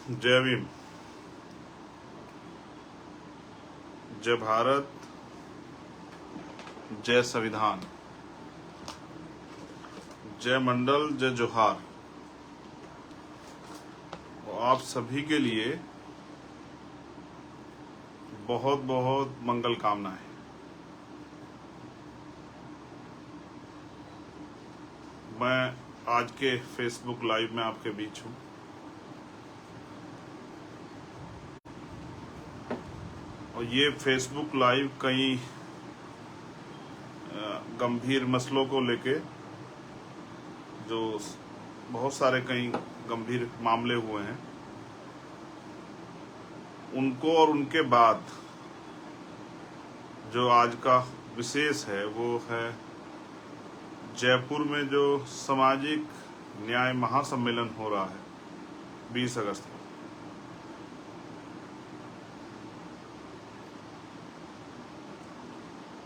जय भीम। जय भारत। जय संविधान। जय मंडल। जय जोहार। आप सभी के लिए बहुत बहुत मंगल कामनाएं। मैं आज के फेसबुक लाइव में आपके बीच हूं। और ये फेसबुक लाइव कई गंभीर मसलों को लेके, जो बहुत सारे कई गंभीर मामले हुए हैं, उनको और उनके बाद जो आज का विशेष है वो है जयपुर में जो सामाजिक न्याय महासम्मेलन हो रहा है 20 अगस्त को।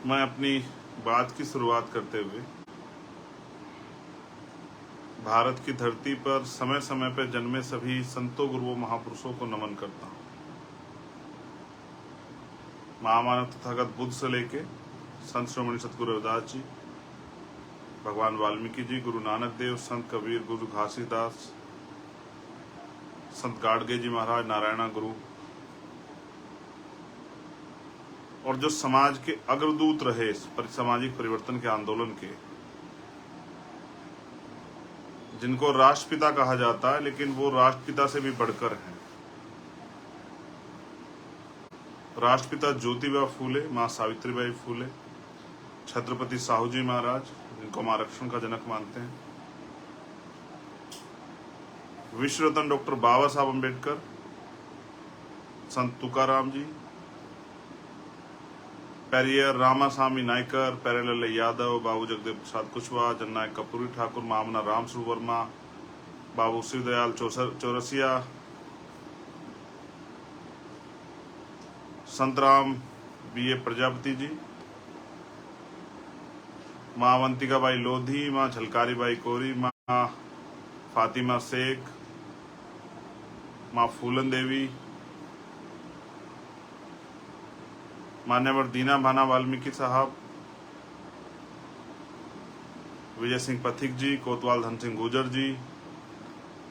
मैं अपनी बात की शुरुआत करते हुए भारत की धरती पर समय समय पर जन्मे सभी संतों, गुरुओं, महापुरुषों को नमन करता हूँ। महामानव तथागत बुद्ध से लेके संत श्रोमणी सतगुरु रविदास जी, भगवान वाल्मीकि जी, गुरु नानक देव, संत कबीर, गुरु घासीदास, संत गाडगे जी महाराज, नारायणा गुरु, और जो समाज के अग्रदूत रहे सामाजिक परिवर्तन के आंदोलन के, जिनको राष्ट्रपिता कहा जाता है, लेकिन वो राष्ट्रपिता से भी बढ़कर हैं। राष्ट्रपिता ज्योतिबा फूले, माँ सावित्रीबाई फूले, छत्रपति साहू जी महाराज, जिनको हम आरक्षण का जनक मानते हैं, विश्व रत्न डॉक्टर बाबा साहब अम्बेडकर, संत तुकाराम जी, पेरियर रामास्वामी नायकर, प्यारेलाल यादव, बाबू जगदेव प्रसाद कुशवाहा, जननायक कपूरी ठाकुर, महामना राम स्वरूप वर्मा, बाबू शिवदयाल चौरसिया, संतराम बी.ए. प्रजापति जी, माँ अवंतिका बाई लोधी, माँ झलकारी बाई कोरी, माँ फातिमा शेख, माँ फूलन देवी, मान्यवर दीना भाना वाल्मीकि साहब, विजय सिंह पथिक जी, कोतवाल धन सिंह गुर्जर जी,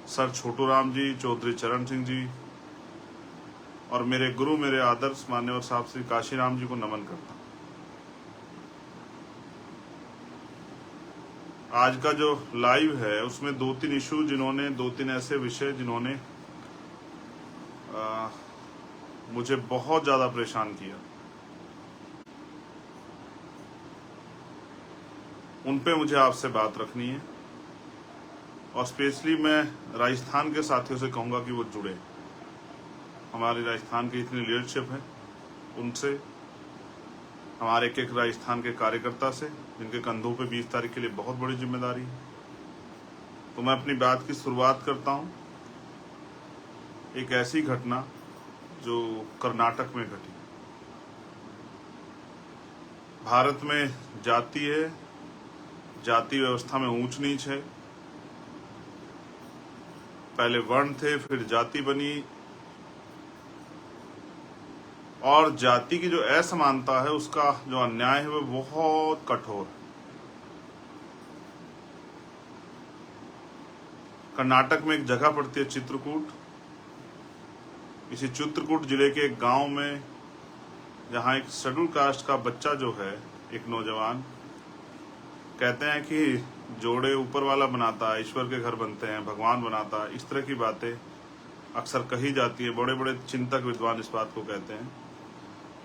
सर छोटू राम जी, चौधरी चरण सिंह जी, और मेरे गुरु, मेरे आदर्श मान्यवर साहब श्री काशी राम जी को नमन करता हूं। आज का जो लाइव है उसमें 2-3 इशू, जिन्होंने 2-3 ऐसे विषय जिन्होंने मुझे बहुत ज्यादा परेशान किया, उन पे मुझे आपसे बात रखनी है। और स्पेशली मैं राजस्थान के साथियों से कहूंगा कि वो जुड़े। हमारे राजस्थान की इतनी लीडरशिप है, उनसे, हमारे एक राजस्थान के कार्यकर्ता से, जिनके कंधों पे 20 तारीख के लिए बहुत बड़ी जिम्मेदारी है। तो मैं अपनी बात की शुरुआत करता हूं एक ऐसी घटना जो कर्नाटक में घटी। भारत में जाति है, जाति व्यवस्था में ऊंच नीच है। पहले वर्ण थे, फिर जाति बनी, और जाति की जो असमानता है, उसका जो अन्याय है वो बहुत कठोर है। कर्नाटक में एक जगह पड़ती है चित्रकूट। इसी चित्रकूट जिले के एक गांव में, जहां एक शेड्यूल कास्ट का बच्चा जो है, एक नौजवान, कहते हैं कि जोड़े ऊपर वाला बनाता है, ईश्वर के घर बनते हैं, भगवान बनाता है, इस तरह की बातें अक्सर कही जाती है। बड़े बड़े चिंतक विद्वान इस बात को कहते हैं।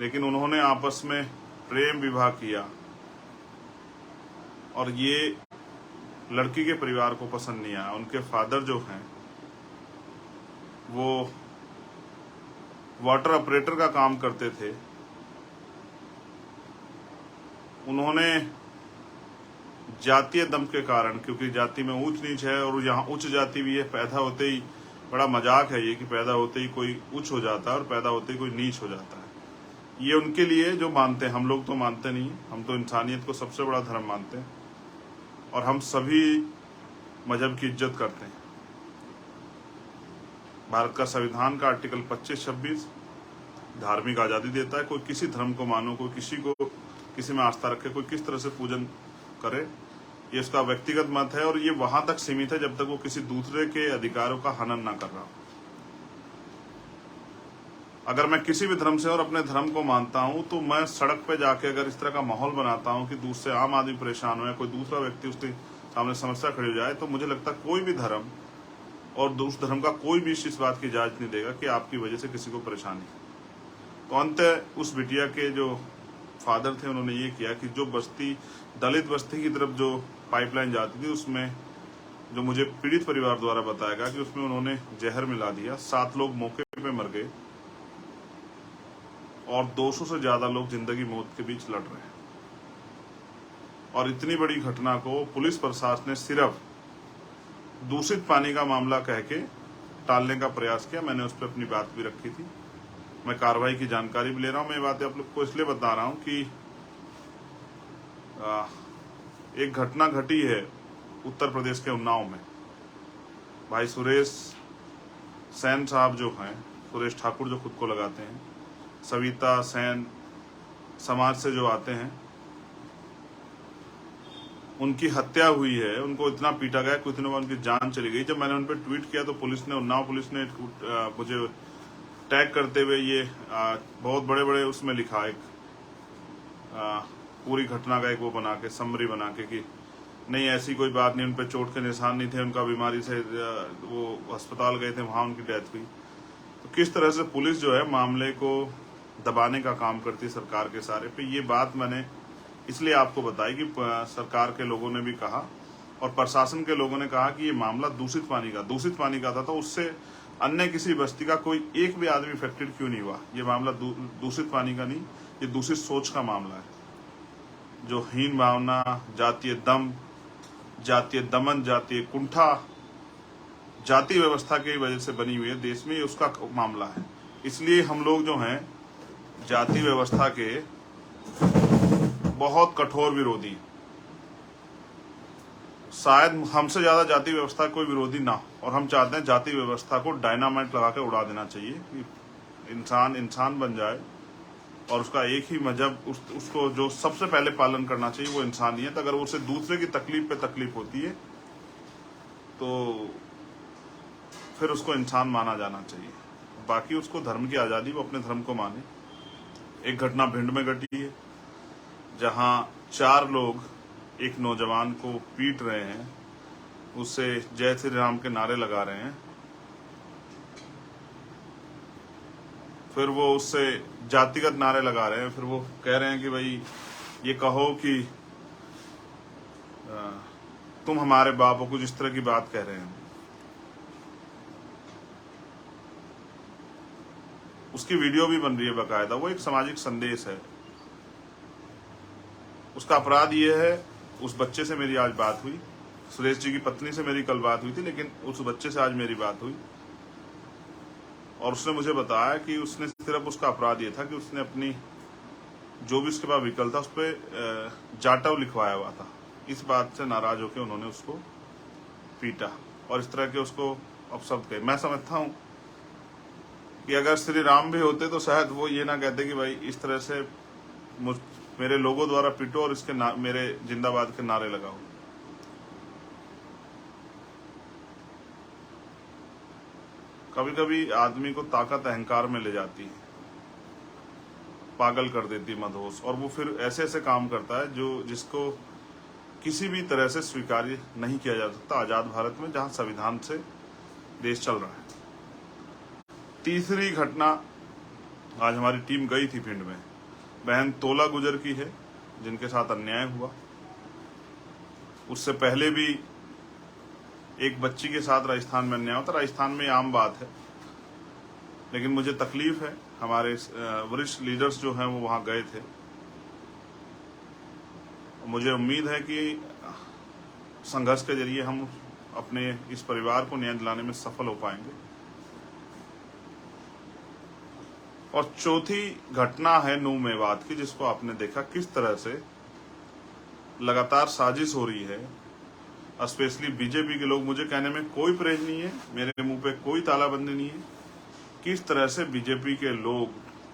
लेकिन उन्होंने आपस में प्रेम विवाह किया, और ये लड़की के परिवार को पसंद नहीं आया। उनके फादर जो हैं वो वाटर ऑपरेटर का काम करते थे। उन्होंने जातीय दम के कारण, क्योंकि जाति में ऊंच नीच है और यहाँ उच्च जाति भी है, पैदा होते ही, बड़ा मजाक है ये कि पैदा होते ही कोई उच्च हो जाता है और पैदा होते ही कोई नीच हो जाता है। ये उनके लिए जो मानते हैं, हम लोग तो मानते नहीं। हम तो इंसानियत को सबसे बड़ा धर्म मानते हैं, और हम सभी मजहब की इज्जत करते हैं। भारत का संविधान का आर्टिकल 25-26 धार्मिक आज़ादी देता है। कोई किसी धर्म को मानो, कोई किसी में आस्था रखे, कोई किस तरह से पूजन करे, ये उसका व्यक्तिगत मत है और ये वहां तक सीमित है जब तक वो किसी दूसरे के अधिकारों का हनन ना कर रहा हो। अगर मैं किसी भी धर्म से और अपने धर्म को मानता हूं तो मैं सड़क पे जाके अगर इस तरह का माहौल बनाता हूं कि दूसरे आम आदमी परेशान हो या कोई दूसरा व्यक्ति उसके सामने समस्या खड़ी हो जाए, तो मुझे लगता है कोई भी धर्म और दूसरे धर्म का कोई भी इस बात की इजाजत नहीं देगा कि आपकी वजह से किसी को परेशानी। तो अंत उस बिटिया के जो फादर थे उन्होंने ये किया कि जो बस्ती, दलित बस्ती की तरफ जो पाइपलाइन जाती थी, उसमें जो मुझे पीड़ित परिवार द्वारा बताया गया कि उसमें उन्होंने जहर मिला दिया। 7 लोग मौके पे मर गए और 200 से ज्यादा लोग जिंदगी मौत के बीच लड़ रहे हैं। और इतनी बड़ी घटना को पुलिस प्रशासन ने सिर्फ दूषित पानी का मामला कह के टालने का प्रयास किया। मैंने उस पर अपनी बात भी रखी थी, मैं कार्रवाई की जानकारी भी ले रहा हूं। मैं ये बातें आप लोग को इसलिए बता रहा हूं कि एक घटना घटी है उत्तर प्रदेश के उन्नाव में। भाई सुरेश सेन साहब जो हैं, सुरेश ठाकुर जो खुद को लगाते हैं, सविता सेन समाज से जो आते हैं, उनकी हत्या हुई है। उनको इतना पीटा गया, कुछ दिनों बाद उनकी जान चली गई। जब मैंने उन पर ट्वीट किया तो पुलिस ने, उन्नाव पुलिस ने मुझे टैग करते हुए ये बहुत बड़े बड़े उसमें लिखा, एक पूरी घटना का एक वो बना के, समरी बना के कि नहीं ऐसी कोई बात नहीं, उन पर चोट के निशान नहीं थे, उनका बीमारी से वो अस्पताल गए थे, वहां उनकी डेथ हुई। तो किस तरह से पुलिस जो है मामले को दबाने का काम करती है सरकार के सारे पे। ये बात मैंने इसलिए आपको बताई कि सरकार के लोगों ने भी कहा और प्रशासन के लोगों ने कहा कि ये मामला दूषित पानी का था, तो उससे अन्य किसी बस्ती का कोई एक भी आदमी इफेक्टेड क्यों नहीं हुआ। ये मामला दूषित पानी का नहीं, ये दूषित सोच का मामला है। जो हीन भावना, जातीय दम, जातीय दमन, जातीय कुंठा, जाति व्यवस्था की वजह से बनी हुई है देश में, ये उसका मामला है। इसलिए हम लोग जो हैं जाति व्यवस्था के बहुत कठोर विरोधी, शायद हमसे ज्यादा जाति व्यवस्था कोई विरोधी ना हो, और हम चाहते हैं जाति व्यवस्था को डायनामाइट लगा के उड़ा देना चाहिए कि इंसान बन जाए और उसका एक ही मजहब, उसको जो सबसे पहले पालन करना चाहिए वो इंसानियत। अगर उसे दूसरे की तकलीफ पे तकलीफ होती है तो फिर उसको इंसान माना जाना चाहिए। बाकी उसको धर्म की आज़ादी, वो अपने धर्म को माने। एक घटना भिंड में घटी है जहां 4 लोग एक नौजवान को पीट रहे हैं, उससे जय श्री राम के नारे लगा रहे हैं, फिर वो उससे जातिगत नारे लगा रहे हैं। फिर वो कह रहे हैं कि भाई ये कहो कि तुम हमारे बाप हो, कुछ इस तरह की बात कह रहे हैं। उसकी वीडियो भी बन रही है बाकायदा, वो एक सामाजिक संदेश है। उसका अपराध ये है, उस बच्चे से मेरी आज बात हुई, सुरेश जी की पत्नी से मेरी कल बात हुई थी, लेकिन उस बच्चे से आज मेरी बात हुई और उसने मुझे बताया कि उसने सिर्फ, उसका अपराध ये था कि उसने अपनी जो भी उसके पास व्हीकल था उस पर जाटव लिखवाया हुआ था। इस बात से नाराज होकर उन्होंने उसको पीटा और इस तरह के उसको अपशब्द कहे। मैं समझता हूँ कि अगर श्री राम भी होते तो शायद वो ये ना कहते कि भाई इस तरह से मेरे लोगों द्वारा पीटो और इसके मेरे जिंदाबाद के नारे लगाओ। कभी कभी आदमी को ताकत अहंकार में ले जाती है, पागल कर देती मदहोश, और वो फिर ऐसे ऐसे काम करता है जिसको किसी भी तरह से स्वीकार्य नहीं किया जा सकता आजाद भारत में, जहां संविधान से देश चल रहा है। तीसरी घटना, आज हमारी टीम गई थी भिंड में, बहन तोला गुजर की है जिनके साथ अन्याय हुआ। उससे पहले भी एक बच्ची के साथ राजस्थान में अन्याय होता। राजस्थान में आम बात है, लेकिन मुझे तकलीफ है, हमारे वरिष्ठ लीडर्स जो हैं वो वहां गए थे। मुझे उम्मीद है कि संघर्ष के जरिए हम अपने इस परिवार को न्याय दिलाने में सफल हो पाएंगे। और चौथी घटना है नू मेवात की, जिसको आपने देखा किस तरह से लगातार साजिश हो रही है स्पेशली बीजेपी के लोग, मुझे कहने में कोई परहेज नहीं है, मेरे मुंह पे कोई तालाबंदी नहीं है। किस तरह से बीजेपी के लोग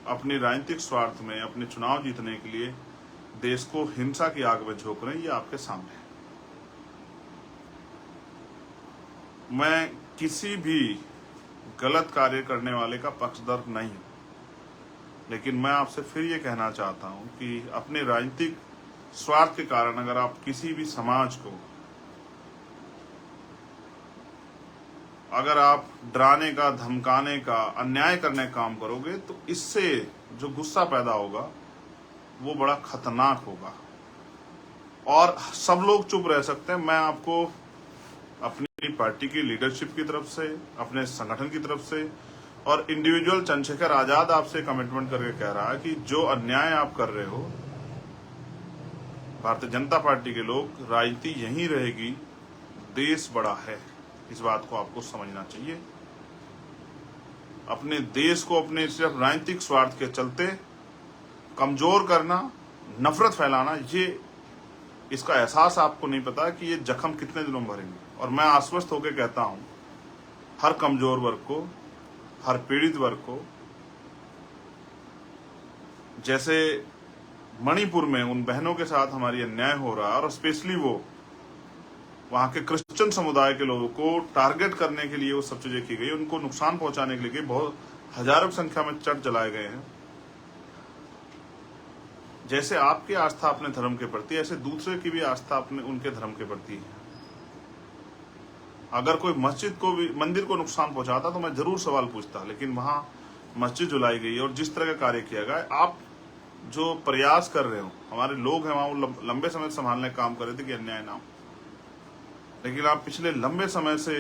अपने राजनीतिक स्वार्थ में अपने चुनाव जीतने के लिए देश को हिंसा की आग में झोंक रहे हैं, ये आपके सामने है। मैं किसी भी गलत कार्य करने वाले का पक्षधर नहीं हूं, लेकिन मैं आपसे फिर ये कहना चाहता हूं कि अपने राजनीतिक स्वार्थ के कारण अगर आप किसी भी समाज को अगर आप डराने का, धमकाने का, अन्याय करने का काम करोगे तो इससे जो गुस्सा पैदा होगा वो बड़ा खतरनाक होगा और सब लोग चुप रह सकते हैं। मैं आपको अपनी पार्टी की लीडरशिप की तरफ से, अपने संगठन की तरफ से और इंडिविजुअल चंद्रशेखर आजाद आपसे कमिटमेंट करके कह रहा है कि जो अन्याय आप कर रहे हो, भारतीय जनता पार्टी के लोग, राजनीति यहीं रहेगी, देश बड़ा है, इस बात को आपको समझना चाहिए। अपने देश को अपने सिर्फ राजनीतिक स्वार्थ के चलते कमजोर करना, नफरत फैलाना, ये इसका एहसास आपको नहीं पता कि ये जख्म कितने दिनों में भरेंगे। और मैं आश्वस्त होकर कहता हूं हर कमजोर वर्ग को, हर पीड़ित वर्ग को, जैसे मणिपुर में उन बहनों के साथ हमारी अन्याय हो रहा है और स्पेशली वो वहां के क्रिश्चियन समुदाय के लोगों को टारगेट करने के लिए वो सब चीजें की गई, उनको नुकसान पहुंचाने के लिए बहुत हजारों की संख्या में चर्च जलाए गए हैं। जैसे आपकी आस्था अपने धर्म के प्रति, ऐसे दूसरे की भी आस्था अपने उनके धर्म के प्रति है। अगर कोई मस्जिद को भी, मंदिर को नुकसान पहुंचाता तो मैं जरूर सवाल पूछता, लेकिन वहां मस्जिद जलाई गई और जिस तरह का कार्य किया गया, आप जो प्रयास कर रहे हो, हमारे लोग हैं वहां, वो लंबे समय से संभालने का काम कर रहे थे कि अन्याय ना हो, लेकिन आप पिछले लंबे समय से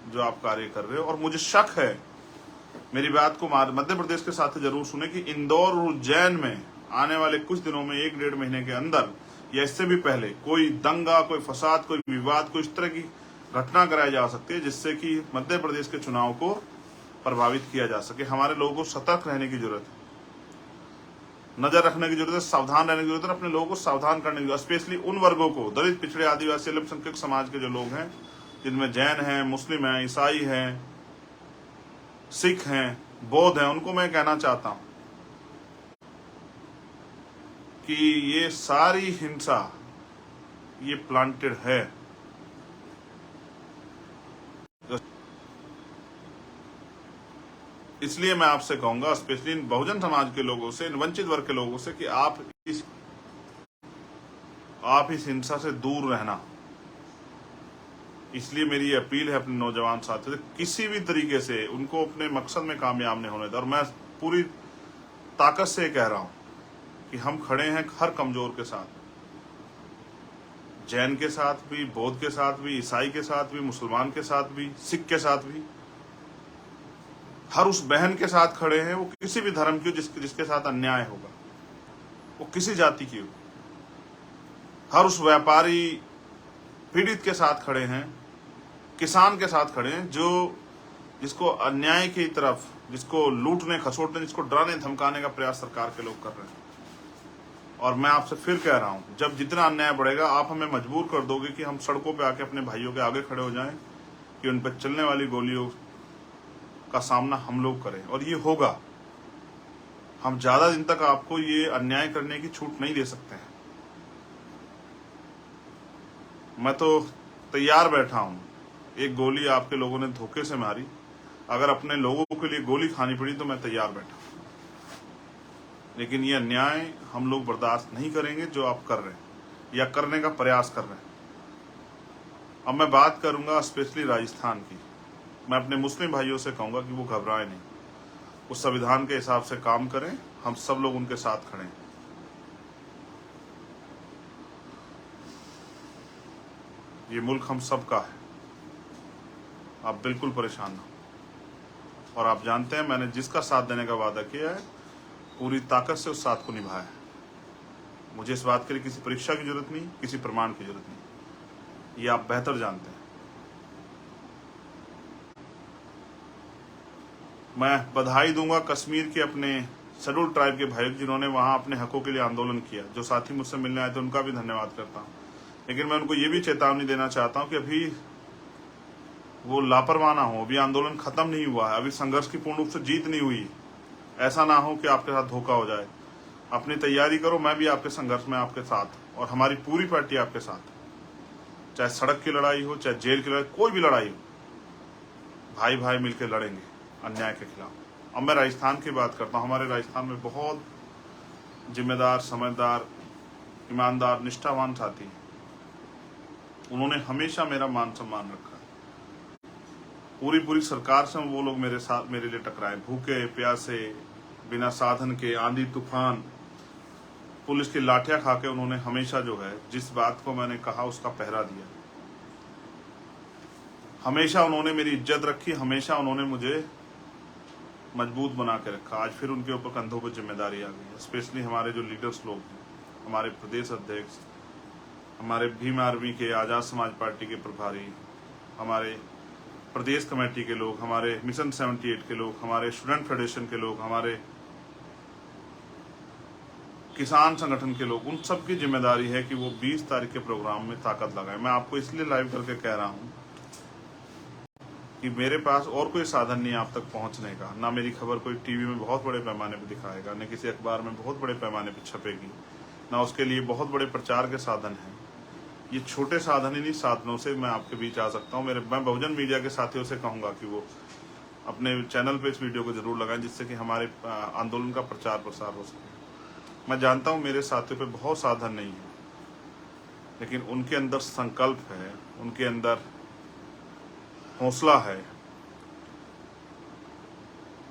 जो आप कार्य कर रहे हो, और मुझे शक है, मेरी बात को मध्य प्रदेश के साथ जरूर सुने, कि इंदौर और उज्जैन में आने वाले कुछ दिनों में, 1-1.5 महीने के अंदर या इससे भी पहले कोई दंगा, कोई फसाद, कोई विवाद, कोई इस तरह की घटना कराई जा सकती है जिससे कि मध्य प्रदेश के चुनाव को प्रभावित किया जा सके। हमारे लोगों को सतर्क रहने की जरूरत है, नजर रखने की जरूरत है, सावधान रहने की जरूरत है, अपने लोगों को सावधान करने की जरूरत है। स्पेशली उन वर्गों को, दलित, पिछड़े, आदिवासी, अल्पसंख्यक समाज के जो लोग हैं, जिनमें जैन हैं, मुस्लिम हैं, ईसाई हैं, सिख हैं, बौद्ध हैं, उनको मैं कहना चाहता हूं कि ये सारी हिंसा ये प्लांटेड है। इसलिए मैं आपसे कहूंगा, स्पेशली इन बहुजन समाज के लोगों से, इन वंचित वर्ग के लोगों से, कि आप इस हिंसा से दूर रहना। इसलिए मेरी अपील है अपने नौजवान साथियों से, किसी भी तरीके से उनको अपने मकसद में कामयाब नहीं होने दें। और मैं पूरी ताकत से कह रहा हूं कि हम खड़े हैं हर कमजोर के साथ, जैन के साथ भी, बौद्ध के साथ भी, ईसाई के साथ भी, मुसलमान के साथ भी, सिख के साथ भी, हर उस बहन के साथ खड़े हैं, वो किसी भी धर्म की हो, जिसके साथ अन्याय होगा, वो किसी जाति की हो। हर उस व्यापारी पीड़ित के साथ खड़े हैं, किसान के साथ खड़े हैं, जिसको अन्याय की तरफ, जिसको लूटने, खसोटने, जिसको डराने, धमकाने का प्रयास सरकार के लोग कर रहे हैं। और मैं आपसे फिर कह रहा हूं, जब जितना अन्याय बढ़ेगा, आप हमें मजबूर कर दोगे कि हम सड़कों पे आके अपने भाइयों के आगे खड़े हो जाएं, कि उन पर चलने वाली गोलियों का सामना हम लोग करें, और ये होगा। हम ज्यादा दिन तक आपको ये अन्याय करने की छूट नहीं दे सकते हैं। मैं तो तैयार बैठा हूं, एक गोली आपके लोगों ने धोखे से मारी, अगर अपने लोगों के लिए गोली खानी पड़ी तो मैं तैयार बैठा, लेकिन ये अन्याय हम लोग बर्दाश्त नहीं करेंगे जो आप कर रहे हैं या करने का प्रयास कर रहे हैं। अब मैं बात करूंगा स्पेशली राजस्थान की। मैं अपने मुस्लिम भाइयों से कहूंगा कि वो घबराएं नहीं, उस संविधान के हिसाब से काम करें, हम सब लोग उनके साथ खड़े हैं। ये मुल्क हम सब का है, आप बिल्कुल परेशान ना हो। और आप जानते हैं, मैंने जिसका साथ देने का वादा किया है, पूरी ताकत से उस साथ को निभाया है। मुझे इस बात के लिए किसी परीक्षा की जरूरत नहीं, किसी प्रमाण की जरूरत नहीं, ये आप बेहतर जानते हैं। मैं बधाई दूंगा कश्मीर के अपने शेड्यूल ट्राइब के भाइयों, जिन्होंने वहां अपने हकों के लिए आंदोलन किया। जो साथी मुझसे मिलने आए थे, उनका भी धन्यवाद करता हूं। लेकिन मैं उनको ये भी चेतावनी देना चाहता हूं कि अभी वो लापरवाह ना हो, अभी आंदोलन खत्म नहीं हुआ है, अभी संघर्ष की पूर्ण रूप से जीत नहीं हुई। ऐसा ना हो कि आपके साथ धोखा हो जाए। अपनी तैयारी करो, मैं भी आपके संघर्ष में आपके साथ, और हमारी पूरी पार्टी आपके साथ। चाहे सड़क की लड़ाई हो, चाहे जेल की लड़ाई, कोई भी लड़ाई हो, भाई भाई मिलकर लड़ेंगे अन्याय के खिलाफ। अब मैं राजस्थान की बात करता हूँ। हमारे राजस्थान में बहुत जिम्मेदार, समझदार, ईमानदार, निष्ठावान साथी हैं। उन्होंने हमेशा मेरा मान सम्मान रखा है। पूरी सरकार से वो लोग मेरे लिए टकराए, भूखे प्यासे, बिना साधन के, आंधी तूफान, पुलिस की लाठियां खा के उन्होंने हमेशा जो है जिस बात को मैंने कहा उसका पहरा दिया। हमेशा उन्होंने मेरी इज्जत रखी, हमेशा उन्होंने मुझे मजबूत बना के रखा। आज फिर उनके ऊपर कंधों पर जिम्मेदारी आ गई है। स्पेशली हमारे जो लीडर्स लोग हैं, हमारे प्रदेश अध्यक्ष, हमारे भीम आर्मी के, आज़ाद समाज पार्टी के प्रभारी, हमारे प्रदेश कमेटी के लोग, हमारे मिशन 78 के लोग, हमारे स्टूडेंट फेडरेशन के लोग, हमारे किसान संगठन के लोग, उन सब की जिम्मेदारी है कि वो 20 तारीख के प्रोग्राम में ताकत लगाए। मैं आपको इसलिए लाइव करके कह रहा हूं कि मेरे पास और कोई साधन नहीं है आप तक पहुंचने का। ना मेरी खबर कोई टीवी में बहुत बड़े पैमाने पर दिखाएगा, न किसी अखबार में बहुत बड़े पैमाने पर छपेगी, ना उसके लिए बहुत बड़े प्रचार के साधन हैं। ये छोटे साधन ही नहीं, साधनों से मैं आपके बीच आ सकता हूँ। मैं बहुजन मीडिया के साथियों से कहूँगा कि वो अपने चैनल पे इस वीडियो को जरूर लगाएं, जिससे कि हमारे आंदोलन का प्रचार प्रसार हो सके। मैं जानता हूँ मेरे साथियों पे बहुत साधन नहीं है, लेकिन उनके अंदर संकल्प है, उनके अंदर हौसला है,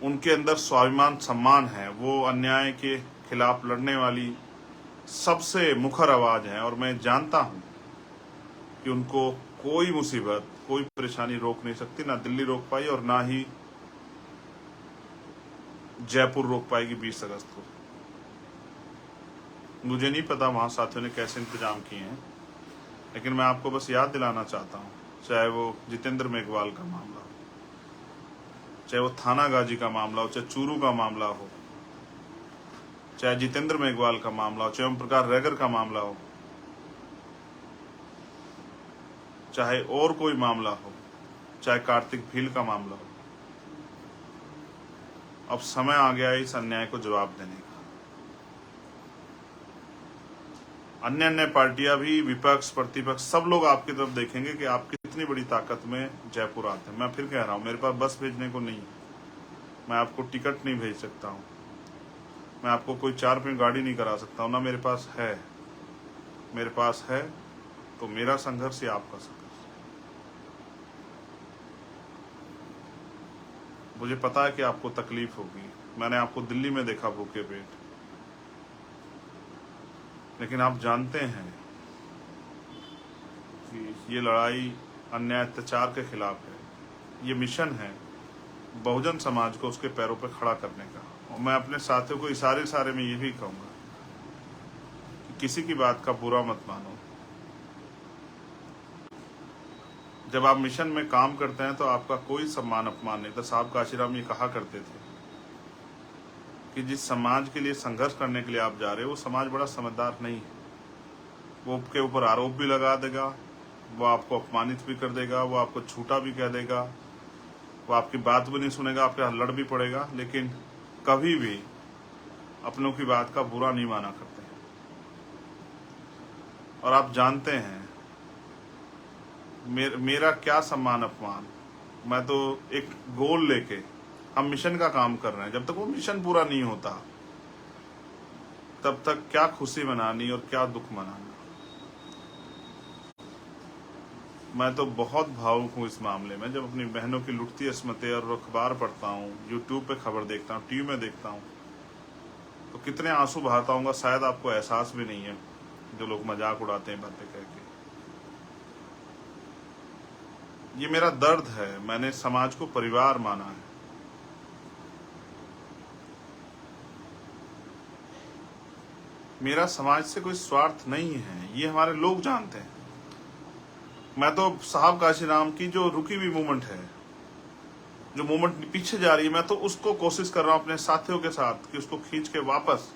उनके अंदर स्वाभिमान, सम्मान है। वो अन्याय के खिलाफ लड़ने वाली सबसे मुखर आवाज है, और मैं जानता हूं कि उनको कोई मुसीबत, कोई परेशानी रोक नहीं सकती। ना दिल्ली रोक पाई और ना ही जयपुर रोक पाएगी 20 अगस्त को। मुझे नहीं पता वहां साथियों ने कैसे इंतजाम किए हैं, लेकिन मैं आपको बस याद दिलाना चाहता हूं, चाहे वो जितेंद्र मेघवाल का मामला हो, चाहे वो थाना गाजी का मामला हो, चाहे चूरू का मामला हो, चाहे जितेंद्र मेघवाल का मामला हो, चाहे ओम प्रकाश रैगर का मामला हो, चाहे और कोई मामला हो, चाहे कार्तिक भील का मामला हो, अब समय आ गया है इस अन्याय को जवाब देने का। अन्य पार्टियां भी, विपक्ष, प्रतिपक्ष, सब लोग आपकी तरफ देखेंगे कि आप कितनी बड़ी ताकत में जयपुर आते हैं। मैं फिर कह रहा हूं, मेरे पास बस भेजने को नहीं है, मैं आपको टिकट नहीं भेज सकता हूं, मैं आपको कोई 4 पहिया गाड़ी नहीं करा सकता हूं, ना मेरे पास है। मेरे पास है तो मेरा संघर्ष या आपका संघर्ष। मुझे पता है कि आपको तकलीफ होगी। मैंने आपको दिल्ली में देखा भूखे पेट, लेकिन आप जानते हैं कि ये लड़ाई अन्याय अत्याचार के खिलाफ है। ये मिशन है बहुजन समाज को उसके पैरों पर खड़ा करने का। और मैं अपने साथियों को इशारे में ये भी कहूँगा कि किसी की बात का बुरा मत मानो। जब आप मिशन में काम करते हैं तो आपका कोई सम्मान अपमान नहीं था। साहब काशीराम ये कहा करते थे कि जिस समाज के लिए संघर्ष करने के लिए आप जा रहे हो, वो समाज बड़ा समझदार नहीं है। वो आपके ऊपर आरोप भी लगा देगा, वो आपको अपमानित भी कर देगा, वो आपको झूठा भी कह देगा, वो आपकी बात भी नहीं सुनेगा, आपके हाथ लड़ भी पड़ेगा, लेकिन कभी भी अपनों की बात का बुरा नहीं माना करते हैं। और आप जानते हैं मेरा क्या सम्मान अपमान। मैं तो एक गोल लेके, हम मिशन का काम कर रहे हैं, जब तक वो मिशन पूरा नहीं होता तब तक क्या खुशी मनानी और क्या दुख मनाना। मैं तो बहुत भावुक हूँ इस मामले में। जब अपनी बहनों की लुटती अस्मतें और अखबार पढ़ता हूँ, यूट्यूब पे खबर देखता हूँ, टीवी में देखता हूँ, तो कितने आंसू बहाता हूँ शायद आपको एहसास भी नहीं है, जो लोग मजाक उड़ाते हैं बातें कह के। ये मेरा दर्द है। मैंने समाज को परिवार माना है। मेरा समाज से कोई स्वार्थ नहीं है, ये हमारे लोग जानते हैं। मैं तो साहब काशीराम की जो रुकी हुई मूवमेंट है, जो मूवमेंट पीछे जा रही है, मैं तो उसको कोशिश कर रहा हूं अपने साथियों के साथ कि उसको खींच के वापस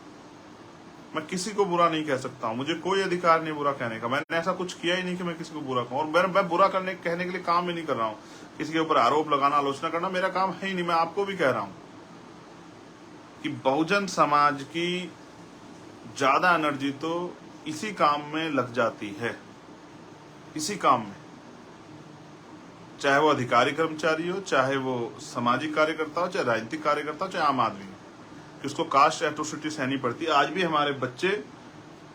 मैं किसी को बुरा नहीं कह सकता हूँ, मुझे कोई अधिकार नहीं बुरा कहने का। मैंने ऐसा कुछ किया ही नहीं कि मैं किसी को बुरा कहूँ, और मैं बुरा कहने के लिए काम ही नहीं कर रहा हूँ। किसी के ऊपर आरोप लगाना, आलोचना करना मेरा काम है ही नहीं। मैं आपको भी कह रहा हूँ कि बहुजन समाज की ज्यादा एनर्जी तो इसी काम में लग जाती है, इसी काम में, चाहे वो अधिकारी कर्मचारी हो, चाहे वो सामाजिक कार्यकर्ता हो, चाहे राजनीतिक कार्यकर्ता हो, चाहे आम आदमी हो, कि उसको कास्ट एट्रोसिटी सहनी पड़ती है। आज भी हमारे बच्चे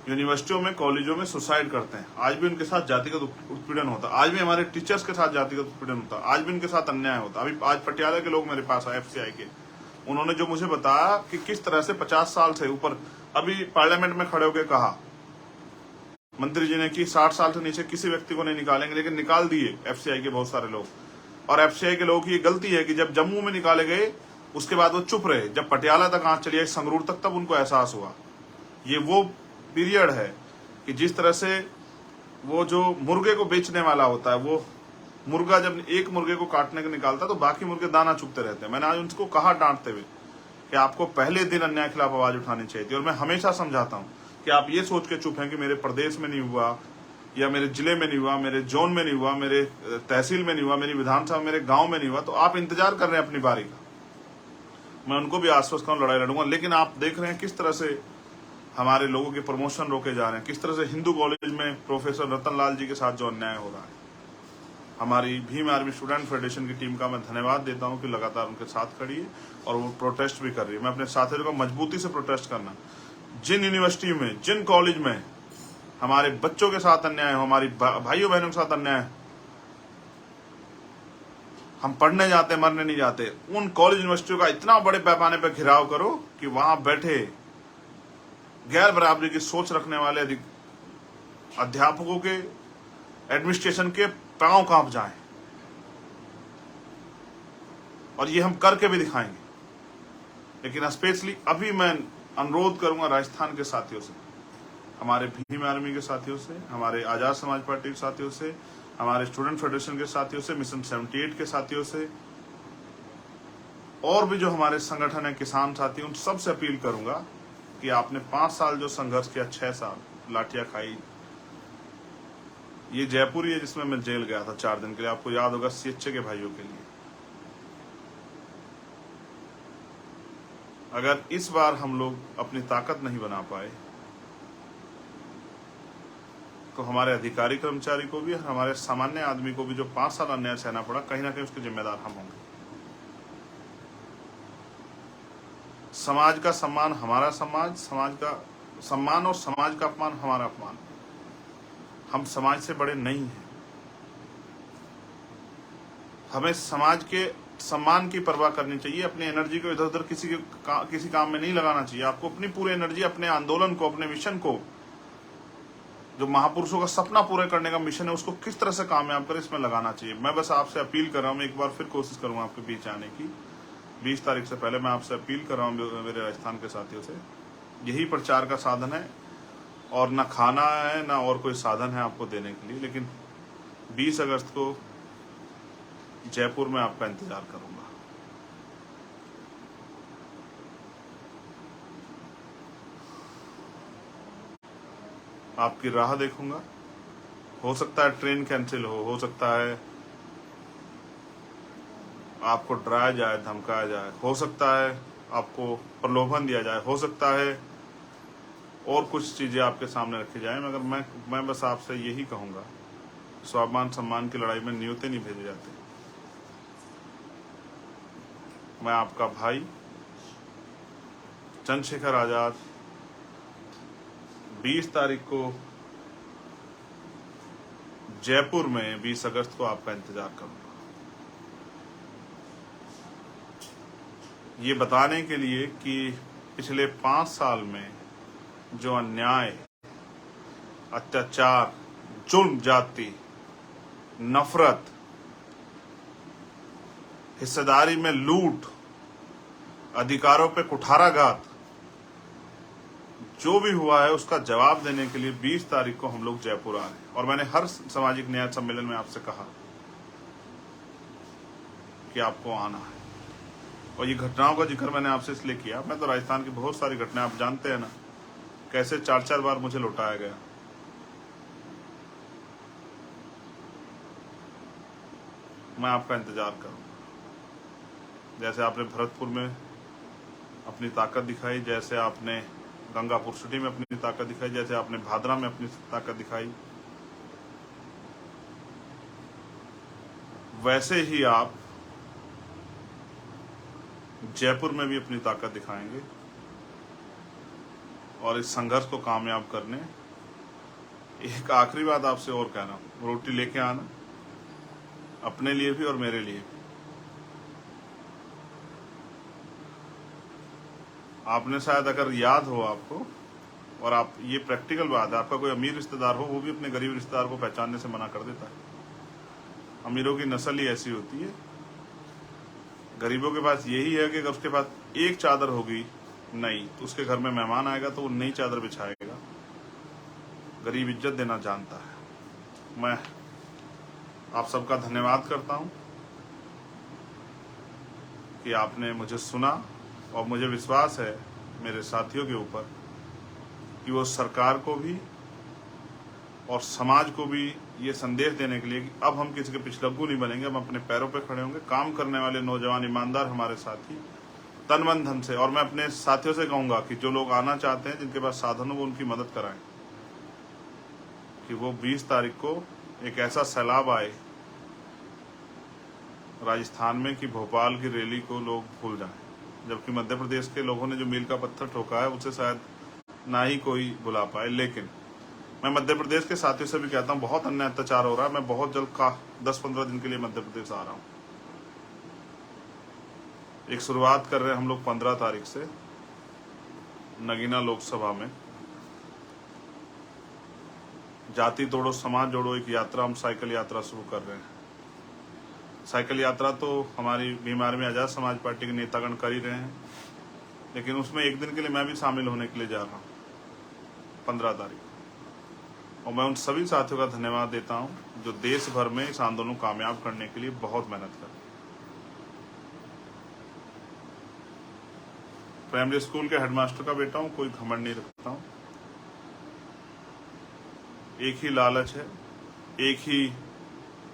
यूनिवर्सिटियों में, कॉलेजों में सुसाइड करते हैं, आज भी उनके साथ जातिगत उत्पीड़न होता है, आज भी हमारे टीचर्स के साथ जातिगत उत्पीड़न होता है, आज भी उनके साथ अन्याय होता है। अभी आज पटियाला के लोग मेरे पास आए, FCI के, उन्होंने जो मुझे बताया कि किस तरह से 50 साल से ऊपर, अभी पार्लियामेंट में खड़े होकर कहा मंत्री जी ने कि 60 साल से नीचे किसी व्यक्ति को नहीं निकालेंगे, लेकिन निकाल दिए FCI के बहुत सारे लोग। और FCI के लोगों की ये गलती है कि जब जम्मू में निकाले गए उसके बाद वो चुप रहे, जब पटियाला तक आंच चली आई, संगरूर तक, तब उनको एहसास हुआ। ये वो पीरियड है कि जिस तरह से वो जो मुर्गे को बेचने वाला होता है, वो मुर्गा जब एक मुर्गे को काटने को निकालता तो बाकी मुर्गे दाना चुगते रहते हैं। मैंने आज उनको कहा डांटते हुए कि आपको पहले दिन अन्याय के खिलाफ आवाज उठानी चाहिए थी। और मैं हमेशा समझाता हूँ कि आप ये सोच के चुप हैं कि मेरे प्रदेश में नहीं हुआ, या मेरे जिले में नहीं हुआ, मेरे जोन में नहीं हुआ, मेरे तहसील में नहीं हुआ, मेरी विधानसभा, मेरे गांव में नहीं हुआ, तो आप इंतजार कर रहे हैं अपनी बारी का। मैं उनको भी आश्वस्त करूं, लड़ाई लड़ूंगा। लेकिन आप देख रहे हैं किस तरह से हमारे लोगों के प्रमोशन रोके जा रहे हैं, किस तरह से हिंदू कॉलेज में प्रोफेसर रतन लाल जी के साथ जो अन्याय हो रहा है। हमारी भीम आर्मी स्टूडेंट फेडरेशन की टीम का मैं धन्यवाद देता हूं कि लगातार उनके साथ खड़ी है और वो प्रोटेस्ट भी कर रही है। मैं अपने साथियों को मजबूती से प्रोटेस्ट करना, जिन यूनिवर्सिटी में, जिन कॉलेज में हमारे बच्चों के साथ अन्याय हो, हमारी भाइयों बहनों के साथ अन्याय, हम पढ़ने जाते, मरने नहीं जाते, उन कॉलेज यूनिवर्सिटियों का इतना बड़े पैमाने पर घिराव करो कि वहां बैठे गैर बराबरी की सोच रखने वाले अध्यापकों के, एडमिनिस्ट्रेशन के पांव कांप जाएं। और ये हम करके भी दिखाएंगे। लेकिन स्पेशली अभी मैं अनुरोध करूंगा राजस्थान के साथियों से, हमारे भीम आर्मी के साथियों से, हमारे आजाद समाज पार्टी के साथियों से, हमारे स्टूडेंट फेडरेशन के साथियों से, मिशन 78 के साथियों से, और भी जो हमारे संगठन है, किसान साथी, उन सबसे अपील करूंगा कि आपने 5 साल जो संघर्ष किया, 6 साल लाठियां खाई, ये जयपुर ही है जिसमें मैं जेल गया था 4 दिन के लिए, आपको याद होगा, CHA के भाइयों के लिए। अगर इस बार हम लोग अपनी ताकत नहीं बना पाए तो हमारे अधिकारी कर्मचारी को भी, हमारे सामान्य आदमी को भी जो 5 साल अन्याय सहना पड़ा, कहीं ना कहीं उसके जिम्मेदार हम होंगे। समाज का सम्मान हमारा समाज, समाज का सम्मान, और समाज का अपमान हमारा अपमान। हम समाज से बड़े नहीं हैं। हमें समाज के सम्मान की परवाह करनी चाहिए। अपनी एनर्जी को इधर उधर किसी काम में नहीं लगाना चाहिए। आपको अपनी पूरी एनर्जी अपने आंदोलन को, अपने मिशन को, जो महापुरुषों का सपना पूरा करने का मिशन है, उसको किस तरह से कामयाब करें, इसमें लगाना चाहिए। मैं बस आपसे अपील कर रहा हूँ, एक बार फिर कोशिश करूंगा आपके बीच आने की। 20 तारीख से पहले मैं आपसे अपील कर रहा हूँ मेरे राजस्थान के साथियों से। यही प्रचार का साधन है, और ना खाना है, ना और कोई साधन है आपको देने के लिए। लेकिन 20 अगस्त को जयपुर में आपका इंतजार करूंगा। आपकी राह देखूंगा। हो सकता है ट्रेन कैंसिल हो सकता है आपको डराया जाए, धमकाया जाए, हो सकता है आपको प्रलोभन दिया जाए, हो सकता है और कुछ चीजें आपके सामने रखी जाए, मगर मैं बस आपसे यही कहूंगा, स्वाभिमान सम्मान की लड़ाई में न्योते नहीं भेजे जाते। मैं आपका भाई चंद्रशेखर आजाद 20 तारीख को जयपुर में, 20 अगस्त को आपका इंतजार करूंगा, ये बताने के लिए कि पिछले 5 साल में जो अन्याय, अत्याचार, जुल्म, जाति, नफरत, हिस्सेदारी में लूट, अधिकारों पे कुठाराघात, जो भी हुआ है उसका जवाब देने के लिए 20 तारीख को हम लोग जयपुर आ रहे हैं। और मैंने हर सामाजिक न्याय सम्मेलन में आपसे कहा कि आपको आना है। और ये घटनाओं का जिक्र मैंने आपसे इसलिए किया, मैं तो राजस्थान की बहुत सारी घटनाएं, आप जानते हैं ना, कैसे 4-4 बार मुझे लौटाया गया। मैं आपका इंतजार करूंगा। जैसे आपने भरतपुर में अपनी ताकत दिखाई, जैसे आपने गंगापुर सिटी में अपनी ताकत दिखाई, जैसे आपने भादरा में अपनी ताकत दिखाई, वैसे ही आप जयपुर में भी अपनी ताकत दिखाएंगे। और इस संघर्ष को कामयाब करने, एक आखिरी बात आपसे और कहना हूं, रोटी लेके आना, अपने लिए भी और मेरे लिए भी। आपने शायद, अगर याद हो आपको, और आप, ये प्रैक्टिकल बात है, आपका कोई अमीर रिश्तेदार हो वो भी अपने गरीब रिश्तेदार को पहचानने से मना कर देता है। अमीरों की नस्ल ही ऐसी होती है। गरीबों के पास यही है कि अगर उसके पास एक चादर होगी नई, तो उसके घर में मेहमान आएगा तो वो नई चादर बिछाएगा। गरीब इज्जत देना जानता है। मैं आप सबका धन्यवाद करता हूं कि आपने मुझे सुना, और मुझे विश्वास है मेरे साथियों के ऊपर कि वो सरकार को भी और समाज को भी ये संदेश देने के लिए कि अब हम किसी के पिछलग्गू नहीं बनेंगे, हम अपने पैरों पे खड़े होंगे। काम करने वाले नौजवान ईमानदार हमारे साथी तन मन धन से, और मैं अपने साथियों से कहूंगा कि जो लोग आना चाहते हैं, जिनके पास साधन हो, वो उनकी मदद कराएं, कि वो 20 तारीख को एक ऐसा सैलाब आए राजस्थान में कि भोपाल की रैली को लोग भूल जाएं। जबकि मध्य प्रदेश के लोगों ने जो मील का पत्थर ठोका है उसे शायद ना ही कोई भुला पाए। लेकिन मैं मध्य प्रदेश के साथियों से भी कहता हूँ, बहुत अन्याय अत्याचार हो रहा है। मैं बहुत जल्द 10-15 दिन के लिए मध्य प्रदेश आ रहा हूँ। एक शुरुआत कर रहे हैं हम लोग 15 तारीख से नगीना लोकसभा में। जाति तोड़ो समाज जोड़ो एक यात्रा, हम साइकिल यात्रा शुरू कर रहे हैं। साइकिल यात्रा तो हमारी बीमार में आजाद समाज पार्टी के नेतागण कर ही रहे हैं, लेकिन उसमें एक दिन के लिए मैं भी शामिल होने के लिए जा रहा हूँ 15 तारीख। और मैं उन सभी साथियों का धन्यवाद देता हूँ जो देश भर में इस आंदोलन को कामयाब करने के लिए बहुत मेहनत कर रहे हैं। प्राइमरी स्कूल के हेडमास्टर का बेटा हूँ, कोई घमंड नहीं रखता हूँ। एक ही लालच है, एक ही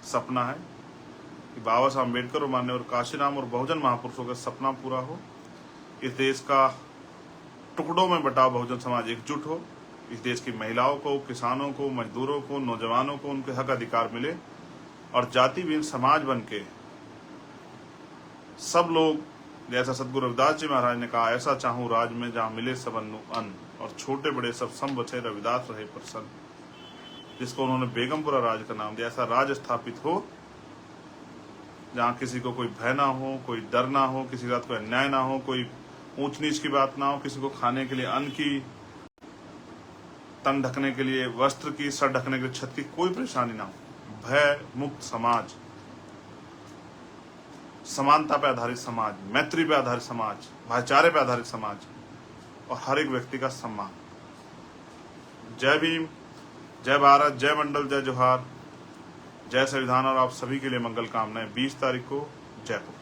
सपना है कि बाबा साहब अम्बेडकर और माननीय काशीराम और बहुजन महापुरुषों का सपना पूरा हो। इस देश का टुकड़ों में बटा बहुजन समाज एकजुट हो। इस देश की महिलाओं को, किसानों को, मजदूरों को, नौजवानों को उनके हक अधिकार मिले, और जाति विहीन समाज बन के सब लोग, जैसा सदगुरु रविदास जी महाराज ने कहा, ऐसा चाहूं राज में जहां मिले सबनु अन्न, और छोटे बड़े सब सम बचे रविदास रहे प्रसन्न, जिसको उन्होंने बेगमपुरा राज का नाम दिया। ऐसा राज स्थापित हो जहाँ किसी को कोई भय ना हो, कोई डर ना हो, किसी के साथ कोई अन्याय ना हो, कोई ऊंच नीच की बात ना हो, किसी को खाने के लिए अन्न की, तन ढकने के लिए वस्त्र की, सर ढकने के लिए छत की कोई परेशानी ना हो। भय मुक्त समाज, समानता पे आधारित समाज, मैत्री पे आधारित समाज, भाईचारे पे आधारित समाज, और हर एक व्यक्ति का सम्मान। जय भीम, जय भारत, जय मंडल, जय जोहार, जय संविधान, और आप सभी के लिए मंगल कामनाएं। 20 तारीख को जयपुर।